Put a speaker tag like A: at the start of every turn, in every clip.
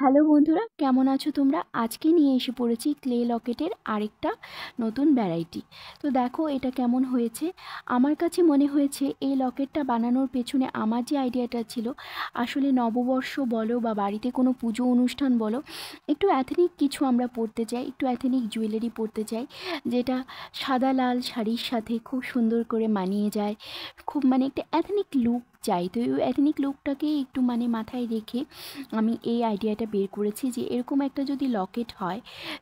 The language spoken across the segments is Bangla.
A: হ্যালো বন্ধুরা, কেমন আছো তোমরা? আজকে নিয়ে এসে পড়েছি ক্লে লকেটের আরেকটা নতুন ভ্যারাইটি। তো দেখো এটা কেমন হয়েছে। আমার কাছে মনে হয়েছে এই লকেটটা বানানোর পেছনে আমার যে আইডিয়াটা ছিল, আসলে নববর্ষ বলো বা বাড়িতে কোনো পুজো অনুষ্ঠান বলো, একটু অ্যাথেনিক কিছু আমরা পরতে চাই, একটু অ্যাথেনিক জুয়েলারি পরতে চাই, যেটা সাদা লাল শাড়ির সাথে খুব সুন্দর করে মানিয়ে যায়। খুব একটা অ্যাথেনিক লুক চাই। তো এই অ্যাথেনিক লুকটাকেই একটু মাথায় রেখে আমি এই আইডিয়াটা বের করেছি যে এরকম একটা যদি লকেট হয়,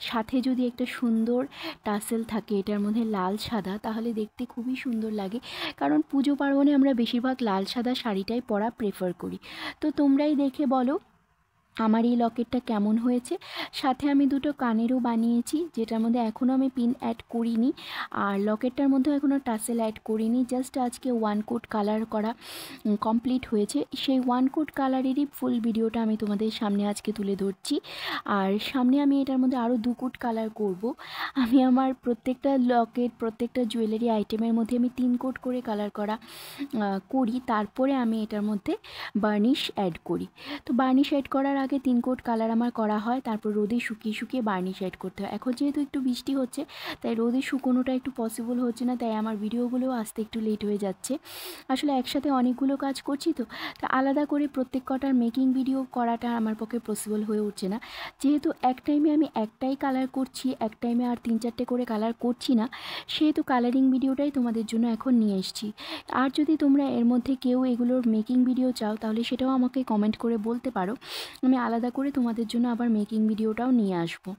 A: সাথে যদি একটা সুন্দর টাসেল থাকে এটার মধ্যে লাল সাদা, তাহলে দেখতে খুবই সুন্দর লাগে। কারণ পুজো পার্বণে আমরা বেশিরভাগ লাল সাদা শাড়িটাই পরা প্রেফার করি। তো তোমরাই দেখে বলো আমার এই লকেটটা কেমন হয়েছে। সাথে আমি দুটো কানেরও বানিয়েছি, যেটার মধ্যে এখনও আমি পিন অ্যাড করিনি, আর লকেটটার মধ্যেও এখনও টাসেল অ্যাড করিনি। জাস্ট আজকে ওয়ান কোট কালার করা কমপ্লিট হয়েছে। সেই ওয়ান কোট কালারেরই ফুল ভিডিওটা আমি তোমাদের সামনে আজকে তুলে ধরছি। আর সামনে আমি এটার মধ্যে আরও 2 কোট কালার করব। আমি আমার প্রত্যেকটা লকেট, প্রত্যেকটা জুয়েলারি আইটেমের মধ্যে আমি 3 কোট করে কালার করি, তারপরে আমি এটার মধ্যে বার্নিশ অ্যাড করি। তো বার্নিশ অ্যাড করার আগে 3 কোট কালার আমার করা হয়, তারপর রোদে শুকিয়ে বার্নিশ অ্যাড করতে হয়। এখন যেহেতু একটু বৃষ্টি হচ্ছে, তাই রোদে শুকোনোটা একটু পসিবল হচ্ছে না, তাই আমার ভিডিওগুলোও আসতে একটু লেট হয়ে যাচ্ছে। আসলে একসাথে অনেকগুলো কাজ করছি, তো আলাদা করে প্রত্যেক কটার মেকিং ভিডিও করাটা আমার পক্ষে পসিবল হয়ে উঠছে না। যেহেতু এক টাইমে আমি একটাই কালার করছি, এক টাইমে আর 3-4টে করে কালার করছি না, সেহেতু কালারিং ভিডিওটাই তোমাদের জন্য এখন নিয়ে এসেছি। আর যদি তোমরা এর মধ্যে কেউ এগুলোর মেকিং ভিডিও চাও, তাহলে সেটাও আমাকে কমেন্ট করে বলতে পারো। আমি আলাদা করে তোমাদের জন্য আবার মেকিং ভিডিওটাও নিয়ে আসবো।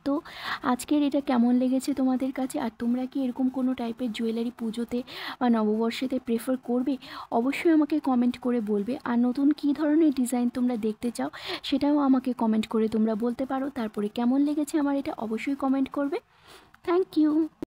A: তো আজকের এটা কেমন লেগেছে তোমাদের কাছে, আর তোমরা কি এরকম কোনো টাইপের জুয়েলারি পুজোতে বা নববর্ষেতে প্রেফার করবে? অবশ্যই আমাকে কমেন্ট করে বলবে। আর নতুন কী ধরনের ডিজাইন তোমরা দেখতে চাও, সেটাও আমাকে কমেন্ট করে তোমরা বলতে পারো। তারপরে কেমন লেগেছে আমার এটা অবশ্যই কমেন্ট করবে। Thank you.